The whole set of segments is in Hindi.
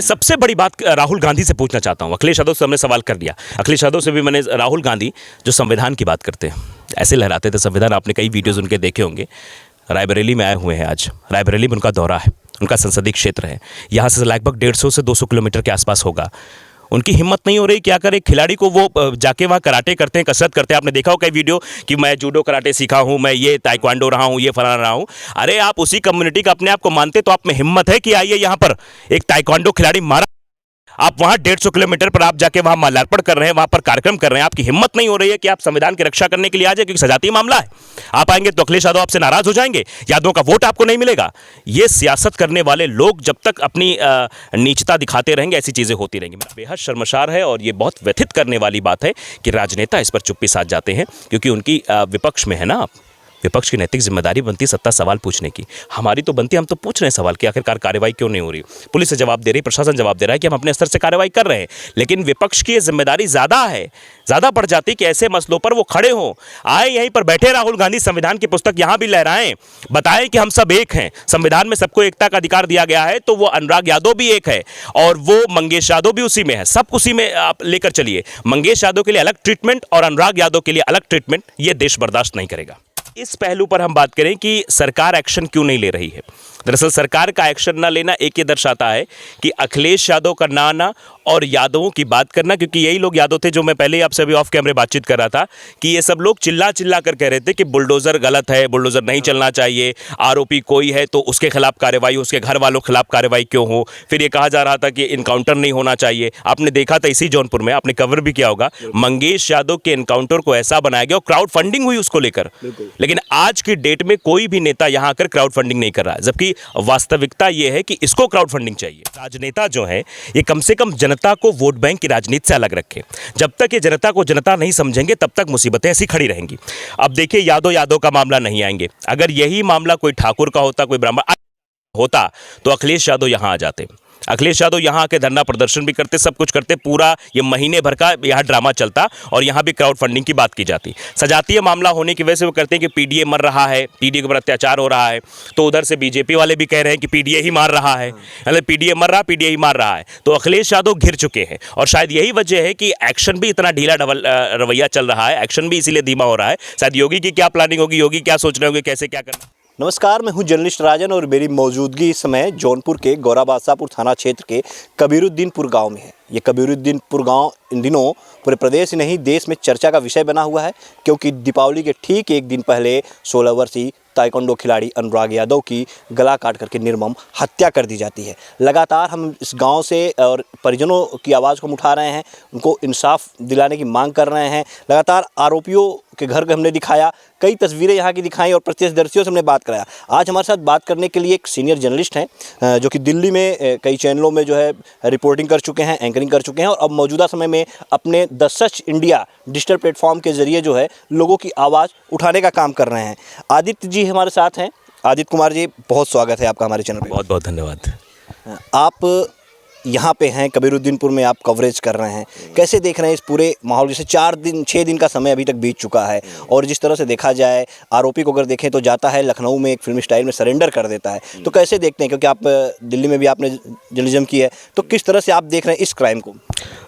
सबसे बड़ी बात राहुल गांधी से पूछना चाहता हूं। अखिलेश यादव से हमने सवाल कर लिया, अखिलेश यादव से भी मैंने। राहुल गांधी जो संविधान की बात करते हैं, ऐसे लहराते थे संविधान, आपने कई वीडियोस उनके देखे होंगे। रायबरेली में आए हुए हैं आज, रायबरेली में उनका दौरा है, उनका संसदीय क्षेत्र है, यहाँ से लगभग 150 से 200 किलोमीटर के आसपास होगा। उनकी हिम्मत नहीं हो रही, क्या करे खिलाड़ी को वो जाके वहाँ कराटे करते हैं, कसरत करते हैं। आपने देखा हो कई वीडियो कि मैं जूडो कराटे सीखा हूँ, मैं ये ताइक्वांडो रहा हूँ, ये फलाना रहा हूँ। अरे आप उसी कम्युनिटी का अपने आप को मानते तो आप में हिम्मत है कि आइए यहाँ पर एक ताइक्वांडो खिलाड़ी मारा, आप वहां 150 किलोमीटर पर आप जाके वहां माल्यार्पण कर रहे हैं, वहां पर कार्यक्रम कर रहे हैं। आपकी हिम्मत नहीं हो रही है कि आप संविधान की रक्षा करने के लिए आ जाए, क्योंकि सजातीय मामला है। आप आएंगे तो अखिलेश यादव आपसे नाराज हो जाएंगे, यादवों का वोट आपको नहीं मिलेगा। ये सियासत करने वाले लोग जब तक अपनी नीचता दिखाते रहेंगे, ऐसी चीजें होती रहेंगी। मेरा बेहद शर्मसार है और ये बहुत व्यथित करने वाली बात है कि राजनेता इस पर चुप्पी साध जाते हैं, क्योंकि उनकी विपक्ष में है ना आप। विपक्ष की नैतिक जिम्मेदारी बनती सत्ता सवाल पूछने की, हमारी तो बनती, हम तो पूछ रहे हैं सवाल कि आखिरकार कार्रवाई क्यों नहीं हो रही। पुलिस से जवाब दे रही, प्रशासन जवाब दे रहा है कि हम अपने स्तर से कार्रवाई कर रहे हैं, लेकिन विपक्ष की ये जिम्मेदारी ज़्यादा है, ज़्यादा पड़ जाती कि ऐसे मसलों पर वो खड़े हों, आए यहीं पर बैठे राहुल गांधी, संविधान की पुस्तक यहाँ भी लहराएं, बताएं कि हम सब एक हैं, संविधान में सबको एकता का अधिकार दिया गया है। तो वो अनुराग यादव भी एक है और वो मंगेश यादव भी उसी में है, सब उसी में आप लेकर चलिए। मंगेश यादव के लिए अलग ट्रीटमेंट और अनुराग यादव के लिए अलग ट्रीटमेंट, ये देश बर्दाश्त नहीं करेगा। इस पहलू पर हम बात करें कि सरकार एक्शन क्यों नहीं ले रही है। दरअसल सरकार का एक्शन ना लेना एक ये दर्शाता है कि अखिलेश यादव का ना आना और यादवों की बात करना, क्योंकि यही लोग यादव थे जो मैं पहले ही आपसे अभी ऑफ कैमरे बातचीत कर रहा था कि ये सब लोग चिल्ला चिल्ला कर कह रहे थे कि बुलडोजर गलत है, बुलडोजर नहीं चलना चाहिए, आरोपी कोई है तो उसके खिलाफ कार्रवाई हो, उसके घर वालों के खिलाफ कार्रवाई क्यों हो। फिर ये कहा जा रहा था कि इनकाउंटर नहीं होना चाहिए। आपने देखा था इसी जौनपुर में, आपने कवर भी किया होगा, मंगेश यादव के इनकाउंटर को ऐसा बनाया गया और क्राउड फंडिंग हुई उसको लेकर, लेकिन आज की डेट में कोई भी नेता यहां आकर क्राउड फंडिंग नहीं कर रहा है, जबकि वास्तविकता यह है कि इसको क्राउड फंडिंग चाहिए। राजनेता जो है ये कम से कम जनता को वोट बैंक की राजनीति से अलग रखें। जब तक ये जनता को जनता नहीं समझेंगे तब तक मुसीबतें ऐसी खड़ी रहेंगी। अब देखिए यादव का मामला नहीं आएंगे, अगर यही मामला कोई ठाकुर का होता, कोई ब्राह्मण होता तो अखिलेश यादव यहां आ जाते। अखिलेश यादव यहाँ आके धरना प्रदर्शन भी करते, सब कुछ करते, पूरा ये महीने भर का यहाँ ड्रामा चलता और यहाँ भी क्राउड फंडिंग की बात की जाती। सजातीय मामला होने की वजह से वो करते हैं कि पीडीए मर रहा है, पीडीए के ऊपर अत्याचार हो रहा है, तो उधर से बीजेपी वाले भी कह रहे हैं कि पीडीए ही मार रहा है, मतलब पीडीए मर रहा, पीडीए ही मार रहा है। तो अखिलेश यादव घिर चुके हैं और शायद यही वजह है कि एक्शन भी इतना ढीला रवैया चल रहा है, एक्शन भी इसीलिए धीमा हो रहा है। शायद योगी की क्या प्लानिंग होगी, योगी क्या सोच रहे होंगे, कैसे क्या करना। नमस्कार, मैं हूं जर्नलिस्ट राजन और मेरी मौजूदगी इस समय जौनपुर के गौरा बादशाहपुर थाना क्षेत्र के कबीरुद्दीनपुर गांव में है। ये कबीरुद्दीनपुर गांव इन दिनों पूरे प्रदेश ही नहीं देश में चर्चा का विषय बना हुआ है, क्योंकि दीपावली के ठीक एक दिन पहले 16 वर्षीय ताइक्वांडो खिलाड़ी अनुराग यादव की गला काट करके निर्मम हत्या कर दी जाती है। लगातार हम इस गांव से और परिजनों की आवाज़ को हम उठा रहे हैं, उनको इंसाफ दिलाने की मांग कर रहे हैं। लगातार आरोपियों के घर को हमने दिखाया, कई तस्वीरें यहाँ की दिखाई और प्रत्यक्षदर्शियों से हमने बात कराया। आज हमारे साथ बात करने के लिए एक सीनियर जर्नलिस्ट हैं जो कि दिल्ली में कई चैनलों में जो है रिपोर्टिंग कर चुके हैं, एंकरिंग कर चुके हैं और अब मौजूदा समय में अपने the such India digital platform के जरिए जो है लोगों की आवाज़ उठाने का काम कर रहे हैं। आदित्य जी हमारे साथ हैं। आदित्य कुमार जी, बहुत स्वागत है आपका हमारे चैनल पर। बहुत बहुत धन्यवाद। आप यहाँ पे हैं कबीरुद्दीनपुर में, आप कवरेज कर रहे हैं, कैसे देख रहे हैं इस पूरे माहौल? जैसे 6 दिन का समय अभी तक बीत चुका है और जिस तरह से देखा जाए आरोपी को अगर देखें तो जाता है लखनऊ में एक फिल्मी स्टाइल में सरेंडर कर देता है, तो कैसे देखते हैं, क्योंकि आप दिल्ली में भी आपने जर्नलिज्म की है, तो किस तरह से आप देख रहे हैं इस क्राइम को?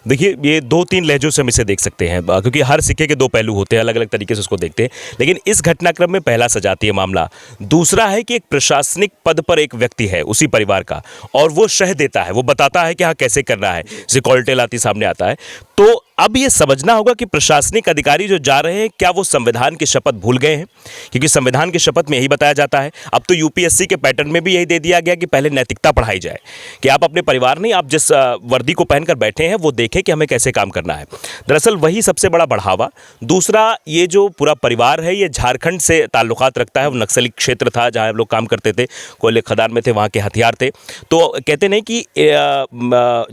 देखिए, ये 2-3 लहजों से हम इसे देख सकते हैं, क्योंकि हर सिक्के के 2 पहलू होते हैं, अलग अलग तरीके से उसको देखते हैं। लेकिन इस घटनाक्रम में पहला सजातीय मामला, दूसरा है कि एक प्रशासनिक पद पर एक व्यक्ति है उसी परिवार का और वो शह देता है, वो बताता है कि हाँ कैसे करना है, सिक्योरिटी लाती सामने आता है। तो अब ये समझना होगा कि प्रशासनिक अधिकारी जो जा रहे हैं क्या वो संविधान की शपथ भूल गए हैं, क्योंकि संविधान की शपथ में यही बताया जाता है। अब तो यूपीएससी के पैटर्न में भी यही दे दिया गया कि पहले नैतिकता पढ़ाई जाए, कि आप अपने परिवार नहीं, आप जिस वर्दी को पहनकर बैठे हैं वो देखें कि हमें कैसे काम करना है। दरअसल वही सबसे बड़ा बढ़ावा। दूसरा, ये जो पूरा परिवार है ये झारखंड से ताल्लुकात रखता है, वो नक्सली क्षेत्र था जहाँ लोग काम करते थे, कोयले खदान में थे, वहाँ के हथियार थे। तो कहते नहीं कि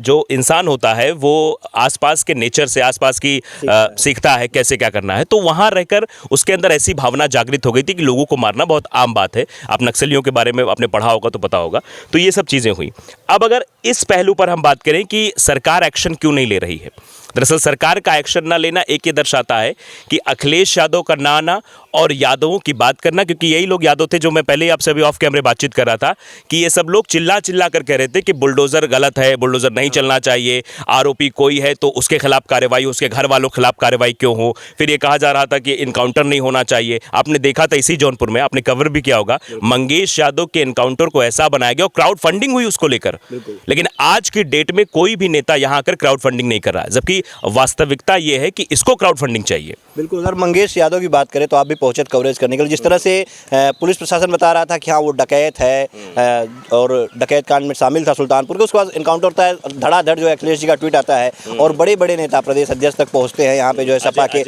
जो इंसान होता है वो आसपास के नेचर से, आसपास की सीखता है कैसे क्या करना है। तो वहां रहकर उसके अंदर ऐसी भावना जागृत हो गई थी कि लोगों को मारना बहुत आम बात है। आप नक्सलियों के बारे में आपने पढ़ा होगा तो पता होगा। तो ये सब चीजें हुई। अब अगर इस पहलू पर हम बात करें कि सरकार एक्शन क्यों नहीं ले रही है, दरअसल सरकार का एक्शन ना लेना एक ये दर्शाता है कि अखिलेश यादव का ना आना और यादवों की बात करना, क्योंकि यही लोग यादव थे जो मैं पहले ही आपसे अभी ऑफ कैमरे बातचीत कर रहा था कि ये सब लोग चिल्ला चिल्ला कर कह रहे थे कि बुलडोजर गलत है, बुलडोजर नहीं चलना चाहिए, आरोपी कोई है तो उसके खिलाफ कार्रवाई, उसके घर वालों के खिलाफ कार्रवाई क्यों हो। फिर ये कहा जा रहा था कि इनकाउंटर नहीं होना चाहिए। आपने देखा था इसी जौनपुर में, आपने कवर भी किया होगा, मंगेश यादव के इनकाउंटर को ऐसा बनाया गया और क्राउड फंडिंग हुई उसको लेकर। लेकिन आज की डेट में कोई भी नेता यहां आकर क्राउड फंडिंग नहीं कर रहा है, जबकि वास्तविकता यह है कि इसको क्राउड फंडिंग चाहिए। बिल्कुल सर, मंगेश यादव की बात करें तो आप भी पहुंचे कवरेज करने के लिए। जिस तरह से पुलिस प्रशासन बता रहा था कि हाँ वो डकैत है और डकैत कांड में शामिल था सुल्तानपुर के, उसके बाद इनकाउंटर होता है, धड़ाधड़ जो अखिलेश जी का ट्वीट आता है और बड़े बड़े नेता प्रदेश अध्यक्ष तक पहुंचते हैं, यहाँ पे जो है सपा के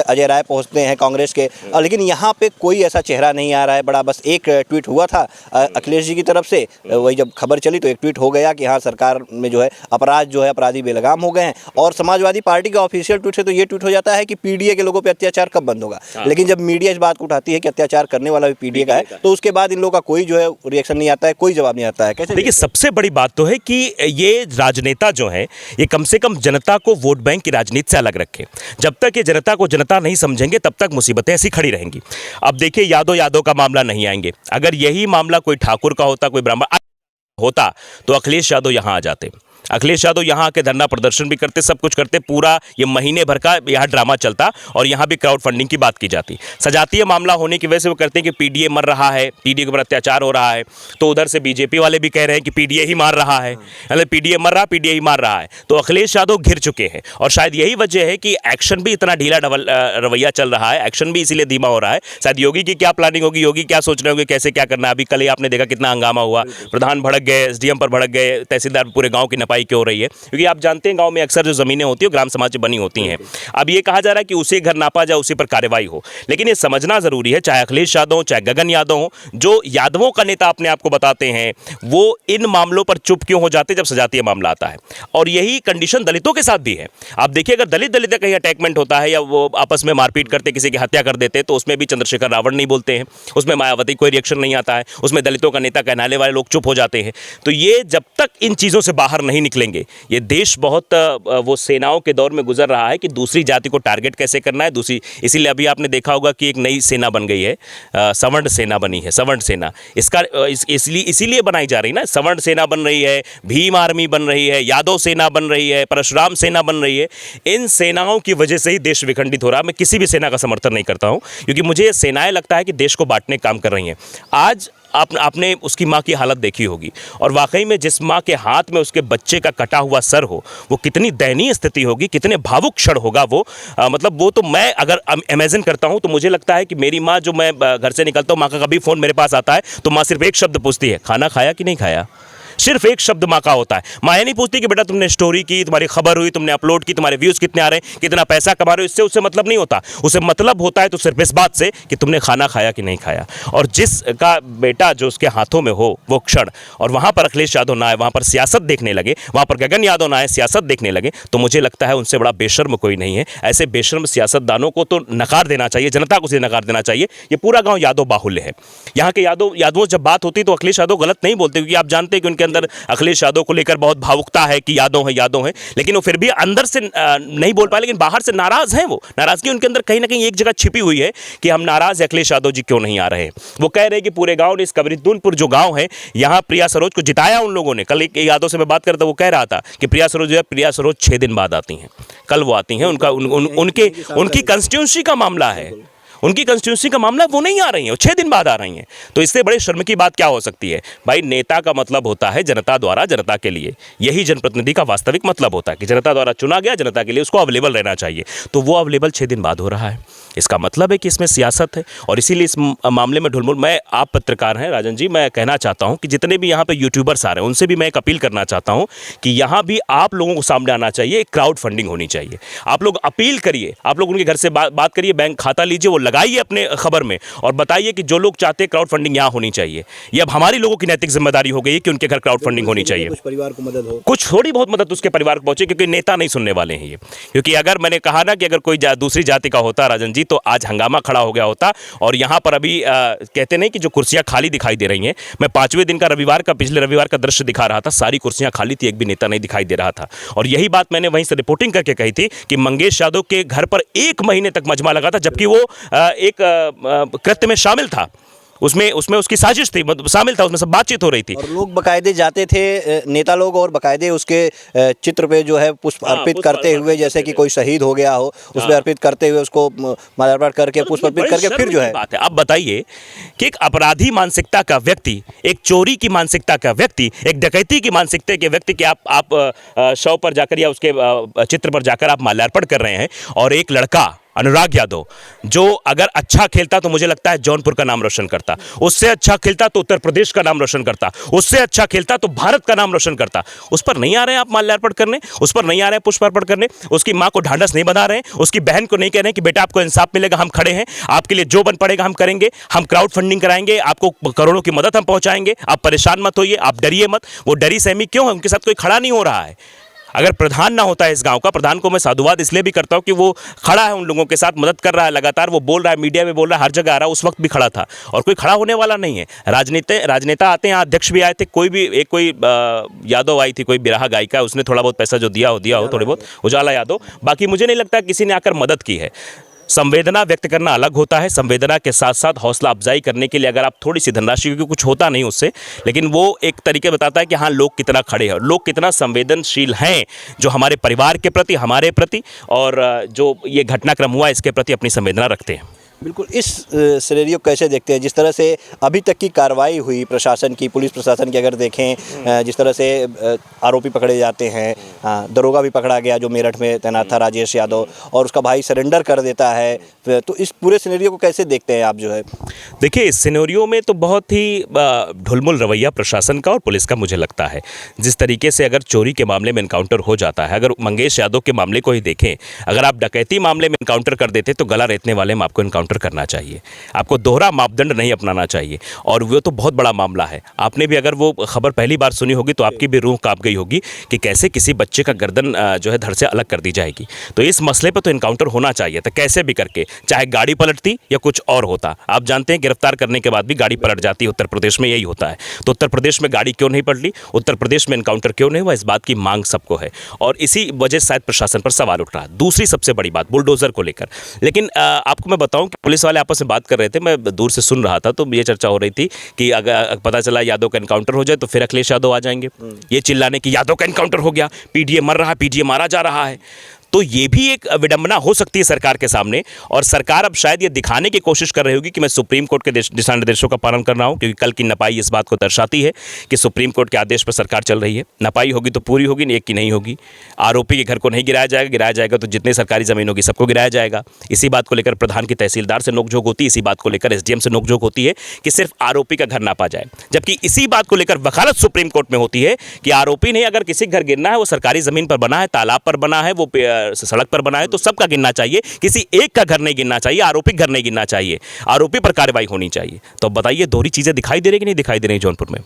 अजय राय पहुंचते हैं कांग्रेस के, लेकिन यहाँ पे कोई ऐसा चेहरा नहीं आ रहा है बड़ा। बस एक ट्वीट हुआ था अखिलेश जी की तरफ से, वही जब खबर चली तो एक ट्वीट हो गया कि हाँ सरकार में जो है अपराध जो है अपराधी बेलगाम हो गए हैं। और समाजवादी पार्टी का ऑफिशियल ट्वीट से तो ये ट्वीट हो जाता है कि पीडीए के लोगों पे अत्याचार कब बंद होगा। लेकिन जब मीडिया इस बात को उठाती है कि अत्याचार करने वाला भी पीडीए का है, तो उसके बाद इन लोगों का कोई जो है रिएक्शन नहीं आता है, कोई जवाब नहीं आता है। कैसे? देखिए, सबसे बड़ी बात तो है कि ये राजनेता जो है ये कम से कम जनता को वोट बैंक की राजनीति से अलग रखे। जब तक ये जनता को जनता नहीं समझेंगे तब तक मुसीबतें ऐसी खड़ी रहेंगी। अब देखिए, यादव का मामला नहीं आएंगे। अगर यही मामला कोई ठाकुर का होता, कोई ब्राह्मण होता, तो अखिलेश यादव यहां आ जाते। अखिलेश यादव यहाँ आके धरना प्रदर्शन भी करते, सब कुछ करते, पूरा ये महीने भर का यहाँ ड्रामा चलता और यहाँ भी क्राउड फंडिंग की बात की जाती। सजातीय मामला होने की वजह से वो करते हैं कि पीडीए मर रहा है, पीडीए के ऊपर अत्याचार हो रहा है, तो उधर से बीजेपी वाले भी कह रहे हैं कि पीडीए ही मार रहा है, मतलब पीडीए मर रहा, पीडीए ही मार रहा है। तो अखिलेश यादव घिर चुके हैं और शायद यही वजह है कि एक्शन भी इतना ढीला रवैया चल रहा है, एक्शन भी इसीलिए धीमा हो रहा है। शायद योगी की क्या प्लानिंग होगी, योगी क्या सोच रहे होंगे, कैसे क्या करना है। अभी कल ही आपने देखा कितना हंगामा हुआ, प्रधान भड़क गए, एसडीएम पर भड़क गए, तहसीलदार पूरे गाँव की नपाई क्यों हो रही है, क्योंकि आप जानते हैं गांव में अक्सर जो जमीनें होती है ग्राम समाज से बनी होती हैं। अब ये कहा जा रहा है कि उसी घर नापा जाए, उसी पर कार्रवाई हो, लेकिन ये समझना जरूरी है, चाहे अखिलेश यादव हो, चाहे गगन यादव हो, जो यादवों का नेता अपने आप को बताते हैं, वो इन मामलों पर चुप क्यों हो जाते जब सजातीय मामला आता है। और यही कंडीशन दलितों के साथ भी है। आप देखिए, अगर दलित का कहीं अटैकमेंट होता है या वो आपस में मारपीट करते, किसी की हत्या कर देते, तो उसमें भी चंद्रशेखर रावण नहीं बोलते हैं, उसमें मायावती कोई रिएक्शन नहीं आता है, उसमें दलितों का नेता कहलाने वाले लोग चुप हो जाते हैं। तो ये जब तक इन चीज़ों से बाहर नहीं निकलेंगे, ये देश बहुत वो सेनाओं के दौर में गुजर रहा है कि दूसरी जाति को टारगेट कैसे करना है, दूसरी, इसीलिए अभी आपने देखा होगा कि एक नई सेना बन गई है, सवर्ण सेना बनी है, सवर्ण सेना। इसका इसीलिए बनाई जा रही ना, सवर्ण सेना बन रही है, भीम आर्मी बन रही है, यादव सेना बन रही है, परशुराम सेना बन रही है। इन सेनाओं की वजह से ही देश विखंडित हो रहा है। मैं किसी भी सेना का समर्थन नहीं करता हूं, क्योंकि मुझे ये सेनाएं लगता है कि देश को बांटने का काम कर रही हैं। आज आपने उसकी माँ की हालत देखी होगी, और वाकई में जिस माँ के हाथ में उसके बच्चे का कटा हुआ सर हो, वो कितनी दयनीय स्थिति होगी, कितने भावुक क्षण होगा वो। मतलब वो तो मैं अगर इमेजिन करता हूँ तो मुझे लगता है कि मेरी माँ, जो मैं घर से निकलता हूँ, माँ का कभी फ़ोन मेरे पास आता है तो माँ सिर्फ एक शब्द पूछती है, खाना खाया कि नहीं खाया। सिर्फ एक शब्द माँ का होता है। माँ ये नहीं पूछती कि बेटा तुमने स्टोरी की, तुम्हारी खबर हुई, तुमने अपलोड की, तुम्हारे व्यूज़ कितने आ रहे हैं, कितना पैसा कमा रहे हो, इससे उससे मतलब नहीं होता। उसे मतलब होता है तो सिर्फ इस बात से कि तुमने खाना खाया कि नहीं खाया। और जिसका बेटा जो उसके हाथों में हो वो क्षण, और वहाँ पर अखिलेश यादव ना आए, वहाँ पर सियासत देखने लगे, वहाँ पर गगन यादव ना आए, सियासत देखने लगे, तो मुझे लगता है उनसे बड़ा बेशर्म कोई नहीं है। ऐसे बेशर्म सियासतदानों को तो नकार देना चाहिए, जनता को नकार देना चाहिए। ये पूरा गाँव यादव बाहुल्य है। यहाँ के यादवों जब बात होती तो अखिलेश यादव गलत नहीं बोलते, क्योंकि आप जानते हैं कि उनके अंदर अखिलेश यादव को लेकर बहुत भावुकता है कि यादव है, लेकिन वो फिर भी अंदर से नहीं बोल पाए, लेकिन बाहर से नाराज हैं। वो नाराजगी उनके अंदर कहीं ना कहीं एक जगह छिपी हुई है कि हम नाराज हैं, अखिलेश यादव जी क्यों नहीं आ रहे हैं। वो कह रहे हैं कि पूरे गांव ने, इस कबीरुद्दीनपुर जो गांव है, यहाँ प्रिया सरोज को जिताया उन लोगों ने। कल एक यादव से मैं बात करता, वो कह रहा था कि प्रिया सरोज 6 दिन बाद आती हैं, कल वो आती हैं। उनकी कंस्टिट्यूंसी का मामला है, उनकी कंस्टिट्यूंसी का मामला, वो नहीं आ रही हैं, वो 6 दिन बाद आ रही हैं। तो इससे बड़े शर्म की बात क्या हो सकती है भाई। नेता का मतलब होता है जनता द्वारा, जनता के लिए। यही जनप्रतिनिधि का वास्तविक मतलब होता है कि जनता द्वारा चुना गया, जनता के लिए उसको अवेलेबल रहना चाहिए। तो वो अवेलेबल 6 दिन बाद हो रहा है, इसका मतलब है कि इसमें सियासत है। और इसीलिए इस मामले में ढुलमुल, मैं, आप पत्रकार हैं राजन जी, मैं कहना चाहता हूं कि जितने भी यहाँ पे यूट्यूबर्स आ रहे हैं उनसे भी मैं एक अपील करना चाहता हूं कि यहाँ भी आप लोगों को सामने आना चाहिए, एक क्राउड फंडिंग होनी चाहिए। आप लोग अपील करिए, आप लोग उनके घर से बात करिए, बैंक खाता लीजिए, वो लगाइए अपने खबर में और बताइए कि जो लोग चाहते हैं क्राउड फंडिंग यहाँ होनी चाहिए। ये अब हमारी लोगों की नैतिक जिम्मेदारी हो गई है कि उनके घर क्राउड फंडिंग होनी चाहिए। कुछ परिवार को मदद हो, कुछ थोड़ी बहुत मदद उसके परिवार को पहुंचे, क्योंकि नेता नहीं सुनने वाले हैं ये। क्योंकि अगर मैंने कहा ना कि अगर कोई दूसरी जाति का होता राजन जी, तो आज हंगामा खड़ा हो गया होता। और यहाँ पर अभी कहते नहीं कि जो कुर्सियां खाली दिखाई दे रही हैं, मैं 5वें दिन का पिछले रविवार का दृश्य दिखा रहा था, सारी कुर्सियां खाली थी, एक भी नेता नहीं दिखाई दे रहा था। और यही बात मैंने वहीं से रिपोर्टिंग करके कही थी कि मंगेश यादव के घर पर 1 महीने तक मजमा लगा था, जबकि वो एक कृत्य में शामिल था, उसमें उसकी साजिश थी, शामिल था, उसमें सब बातचीत हो रही थी। और लोग बकायदे जाते थे, नेता लोग, और बकायदे उसके चित्र पे जो है पुष्प अर्पित करते हुए, जैसे कि कोई शहीद हो गया हो उस पे अर्पित करते हुए, उसको माल्यार्पण करके पुष्प अर्पित करके फिर जो है बात है। अब बताइए कि एक अपराधी मानसिकता का व्यक्ति, एक चोरी की मानसिकता का व्यक्ति, एक डकैती की मानसिकता के व्यक्ति के आप शव पर जाकर या उसके चित्र पर जाकर आप माल्यार्पण कर रहे हैं, और एक लड़का अनुराग यादव जो अगर अच्छा खेलता तो मुझे लगता है जौनपुर का नाम रोशन करता, उससे अच्छा खेलता तो उत्तर प्रदेश का नाम रोशन करता, उससे अच्छा खेलता तो भारत का नाम रोशन करता। उस पर नहीं आ रहे हैं आप माल्यार्पण करने, उस पर नहीं आ रहे हैं पुष्पार्पण करने, उसकी मां को ढांढस नहीं बना रहे हैं, उसकी बहन को नहीं कह रहे हैं कि बेटा आपको इंसाफ मिलेगा, हम खड़े हैं, आपके लिए जो बन पड़ेगा हम करेंगे, हम क्राउड फंडिंग कराएंगे, आपको करोड़ों की मदद हम पहुंचाएंगे, आप परेशान मत होइए, आप डरिए मत। वो डरी सहमी क्यों है? उनके साथ कोई खड़ा नहीं हो रहा है। अगर प्रधान ना होता है इस गांव का, प्रधान को मैं साधुवाद इसलिए भी करता हूं कि वो खड़ा है, उन लोगों के साथ मदद कर रहा है, लगातार वो बोल रहा है, मीडिया में बोल रहा है, हर जगह आ रहा है, उस वक्त भी खड़ा था, और कोई खड़ा होने वाला नहीं है। राजनेता आते हैं, अध्यक्ष भी आए थे, कोई यादव आई थी, कोई बिरहा गायिका, उसने थोड़ा बहुत पैसा जो दिया हो थोड़े बहुत, उजाला यादव, बाकी मुझे नहीं लगता किसी ने आकर मदद की है। संवेदना व्यक्त करना अलग होता है, संवेदना के साथ साथ हौसला अफजाई करने के लिए अगर आप थोड़ी सी धनराशि, क्योंकि कुछ होता नहीं उससे, लेकिन वो एक तरीके बताता है कि हाँ लोग कितना खड़े हैं, लोग कितना संवेदनशील हैं, जो हमारे परिवार के प्रति, हमारे प्रति, और जो ये घटनाक्रम हुआ इसके प्रति अपनी संवेदना रखते हैं। बिल्कुल। इस सिनेरियो कैसे देखते हैं, जिस तरह से अभी तक की कार्रवाई हुई प्रशासन की, पुलिस प्रशासन की अगर देखें, जिस तरह से आरोपी पकड़े जाते हैं, दरोगा भी पकड़ा गया जो मेरठ में तैनात था, राजेश यादव, और उसका भाई सरेंडर कर देता है, तो इस पूरे सिनेरियो को कैसे देखते हैं आप जो है? देखिए, इस सिनेरियो में तो बहुत ही ढुलमुल रवैया प्रशासन का और पुलिस का मुझे लगता है। जिस तरीके से अगर चोरी के मामले में इनकाउंटर हो जाता है, अगर मंगेश यादव के मामले को ही देखें, अगर आप डकैती मामले में इनकाउंटर कर देते तो गला रेतने वाले में आपको इनकाउंटर करना चाहिए, आपको दोहरा मापदंड नहीं अपनाना चाहिए, और वो तो बहुत बड़ा मामला है। आपने भी अगर वो खबर पहली बार सुनी होगी तो आपकी भी रूह कांप गई होगी कि कैसे किसी बच्चे का गर्दन जो है धड़ से अलग कर दी जाएगी। तो इस मसले पर तो इनकाउंटर होना चाहिए था, कैसे भी करके, चाहे गाड़ी पलटती या कुछ और होता। आप जानते हैं गिरफ्तार करने के बाद भी गाड़ी पलट जाती है, उत्तर प्रदेश में यही होता है। तो उत्तर प्रदेश में गाड़ी क्यों नहीं पलटी, उत्तर प्रदेश में इनकाउंटर क्यों नहीं हुआ, इस बात की मांग सबको है, और इसी वजह से शायद प्रशासन पर सवाल उठ रहा है। दूसरी सबसे बड़ी बात बुलडोजर को लेकर, लेकिन आपको मैं बताऊं कि पुलिस वाले आपस में बात कर रहे थे, मैं दूर से सुन रहा था, तो ये चर्चा हो रही थी कि अगर पता चला यादव का एनकाउंटर हो जाए तो फिर अखिलेश यादव आ जाएंगे, ये चिल्लाने की यादव का एनकाउंटर हो गया, पीडीए मर रहा है, पीडीए मारा जा रहा है। तो ये भी एक विडंबना हो सकती है सरकार के सामने, और सरकार अब शायद ये दिखाने की कोशिश कर रही होगी कि मैं सुप्रीम कोर्ट के दिशा निर्देशों का पालन कर रहा हूं, क्योंकि कल की नपाई इस बात को दर्शाती है कि सुप्रीम कोर्ट के आदेश पर सरकार चल रही है। नपाई होगी तो पूरी होगी, एक की नहीं होगी। आरोपी के घर को नहीं गिराया जाएगा तो जितनी सरकारी जमीन होगी सबको गिराया जाएगा। इसी बात को लेकर प्रधान की तहसीलदार से नोकझोंक होती है, इसी बात को लेकर एसडीएम से नोकझोंक होती है कि सिर्फ आरोपी का घर नापा जाए, जबकि इसी बात को लेकर वकालत सुप्रीम कोर्ट में होती है कि आरोपी नहीं, अगर किसी घर गिरना है वो सरकारी जमीन पर बना है, तालाब पर बना है, वो सड़क पर बना है, तो सबका गिनना चाहिए, किसी एक का घर नहीं गिनना चाहिए, आरोपी घर नहीं गिनना चाहिए, आरोपी पर कार्रवाई होनी चाहिए। तो बताइए दोहरी चीजें दिखाई दे रही कि नहीं दिखाई दे रही जौनपुर में?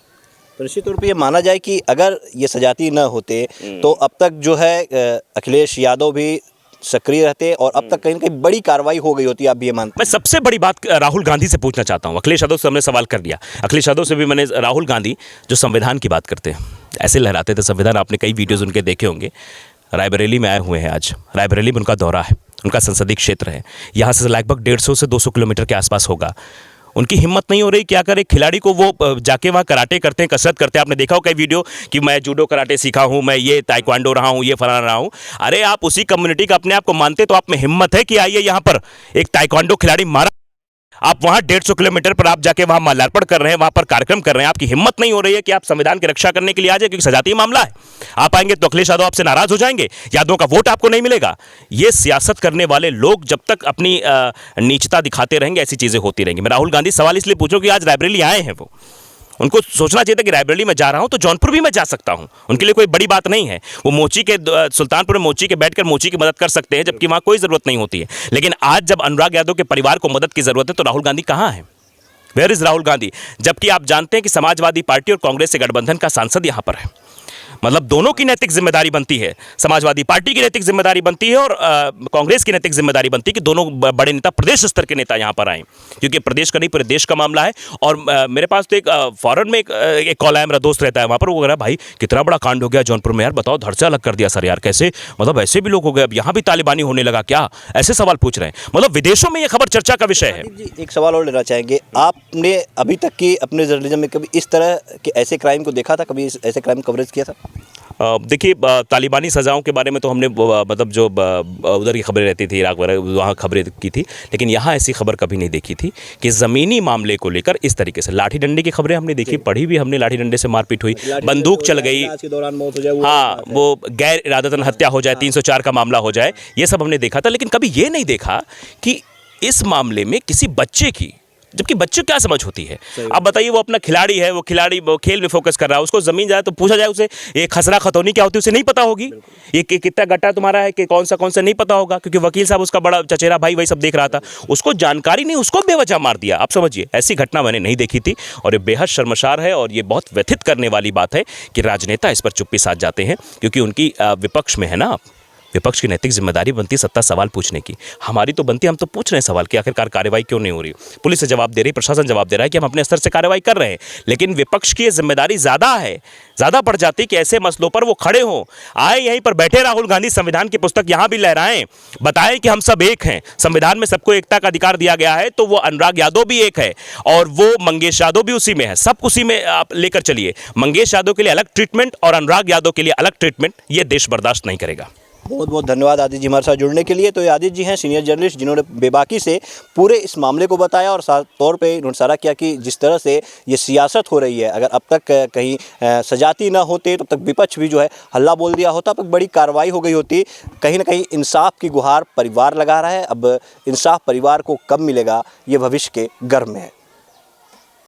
तो निश्चित तौर पर ये माना जाए कि अगर ये सजाती न होते तो अब तक जो है अखिलेश यादव भी सक्रिय रहते, और अब तक कहीं ना कहीं बड़ी कार्रवाई हो गई होती, आप भी ये मानते? मैं सबसे बड़ी बात राहुल गांधी से पूछना चाहता हूं। अखिलेश यादव से हमने सवाल कर दिया, अखिलेश यादव से भी मैंने, राहुल गांधी जो संविधान की बात करते हैं, ऐसे लहराते थे संविधान, आपने कई वीडियोज उनके देखे होंगे। रायबरेली में आए हुए हैं आज, रायबरेली में उनका दौरा है, उनका संसदीय क्षेत्र है, यहाँ से लगभग 150 से 200 किलोमीटर के आसपास होगा। उनकी हिम्मत नहीं हो रही क्या करे, खिलाड़ी को वो जाके वहाँ कराटे करते हैं, कसरत करते हैं। आपने देखा हो कई वीडियो कि मैं जूडो कराटे सीखा हूँ, मैं ये ताइक्वांडो रहा हूँ, ये फलाना रहा हूँ। अरे आप उसी कम्युनिटी का अपने आप को मानते तो आप में हिम्मत है कि आइए यहाँ पर एक ताइक्वांडो खिलाड़ी मारा, आप वहां 150 किलोमीटर पर आप जाके वहां माल्यार्पण कर रहे हैं, वहां पर कार्यक्रम कर रहे हैं। आपकी हिम्मत नहीं हो रही है कि आप संविधान की रक्षा करने के लिए आ जाए, क्योंकि सजातीय मामला है। आप आएंगे तो अखिलेश यादव आपसे नाराज हो जाएंगे, यादवों का वोट आपको नहीं मिलेगा। ये सियासत करने वाले लोग जब तक अपनी नीचता दिखाते रहेंगे, ऐसी चीजें होती रहेंगी। मैं राहुल गांधी सवाल इसलिए पूछूं कि आज रायबरेली आए हैं, वो उनको सोचना चाहिए था कि रायबरेली में जा रहा हूं तो जौनपुर भी मैं जा सकता हूं, उनके लिए कोई बड़ी बात नहीं है। वो मोची के सुल्तानपुर में मोची के बैठकर मोची की मदद कर सकते हैं, जबकि वहां कोई जरूरत नहीं होती है। लेकिन आज जब अनुराग यादव के परिवार को मदद की जरूरत है तो राहुल गांधी कहां है? Where is Rahul Gandhi? जबकि आप जानते हैं कि समाजवादी पार्टी और कांग्रेस से गठबंधन का सांसद यहां पर है। मतलब दोनों की नैतिक जिम्मेदारी बनती है, समाजवादी पार्टी की नैतिक जिम्मेदारी बनती है और कांग्रेस की नैतिक जिम्मेदारी बनती है कि दोनों बड़े नेता, प्रदेश स्तर के नेता यहाँ पर आए, क्योंकि प्रदेश का नहीं पूरे देश का मामला है। और मेरे पास तो एक फॉरन में एक कॉल आया, मेरा दोस्त रहता है वहाँ पर, वो कह रहा है भाई कितना बड़ा कांड हो गया जौनपुर में यार, बताओ धड़ से अलग कर दिया सर यार, कैसे मतलब ऐसे भी लोग हो गए, अब यहाँ भी तालिबानी होने लगा क्या, ऐसे सवाल पूछ रहे हैं। मतलब विदेशों में ये खबर चर्चा का विषय है। जी, एक सवाल और लेना चाहेंगे, आपने अभी तक की अपने जर्नलिज्म में कभी इस तरह के ऐसे क्राइम को देखा था, कभी ऐसे क्राइम कवरेज किया था? देखिए तालिबानी सज़ाओं के बारे में तो हमने मतलब जो उधर की खबरें रहती थी, इराक वगैरह वहाँ खबरें की थी, लेकिन यहाँ ऐसी खबर कभी नहीं देखी थी कि ज़मीनी मामले को लेकर इस तरीके से लाठी डंडे की खबरें हमने देखी, पढ़ी भी हमने, लाठी डंडे से मारपीट हुई, बंदूक चल गई, के दौरान मौत हो जाए, हाँ वो गैर इरादतन हत्या हो जाए, 304 का मामला हो जाए, ये सब हमने देखा था। लेकिन कभी ये नहीं देखा कि इस मामले में किसी बच्चे की, जबकि बच्चे क्या समझ होती है। अब बताइए, वो अपना खिलाड़ी है, वो खिलाड़ी वो खेल में फोकस कर रहा है, उसको ज़मीन जाए तो पूछा जाए उसे ये खसरा खतौनी क्या होती है, उसे नहीं पता होगी, ये कितना गट्टा तुम्हारा है कि कौन सा नहीं पता होगा, क्योंकि वकील साहब उसका बड़ा चचेरा भाई वही सब देख रहा था, उसको जानकारी नहीं, उसको बेवजह मार दिया। आप समझिए, ऐसी घटना मैंने नहीं देखी थी और ये बेहद शर्मसार है और ये बहुत व्यथित करने वाली बात है कि राजनेता इस पर चुप्पी साध जाते हैं, क्योंकि उनकी विपक्ष में है ना, विपक्ष की नैतिक जिम्मेदारी बनती है सत्ता सवाल पूछने की, हमारी तो बनती है, हम तो पूछ रहे हैं सवाल कि आखिरकार कार्रवाई क्यों नहीं हो रही। पुलिस से जवाब दे रही, प्रशासन जवाब दे रहा है कि हम अपने स्तर से कार्रवाई कर रहे हैं, लेकिन विपक्ष की ये जिम्मेदारी ज़्यादा है, ज़्यादा पड़ जाती है कि ऐसे मसलों पर वो खड़े हों, आए यहीं पर बैठे राहुल गांधी, संविधान की पुस्तक यहाँ भी लहराएं, बताएं कि हम सब एक हैं, संविधान में सबको एकता का अधिकार दिया गया है, तो वो अनुराग यादव भी एक है और वो मंगेश यादव भी उसी में है, सब उसी में आप लेकर चलिए। मंगेश यादव के लिए अलग ट्रीटमेंट और अनुराग यादव के लिए अलग ट्रीटमेंट, ये देश बर्दाश्त नहीं करेगा। बहुत बहुत धन्यवाद आदित्य जी हमारे साथ जुड़ने के लिए। तो ये आदित्य जी हैं सीनियर जर्नलिस्ट, जिन्होंने बेबाकी से पूरे इस मामले को बताया और साफ तौर पे इन्होंने इशारा किया कि जिस तरह से ये सियासत हो रही है, अगर अब तक कहीं सजाती ना होते, तब तक विपक्ष भी जो है हल्ला बोल दिया होता, अब तक बड़ी कार्रवाई हो गई होती। कहीं ना कहीं इंसाफ की गुहार परिवार लगा रहा है, अब इंसाफ परिवार को कब मिलेगा ये भविष्य के गर्भ में है।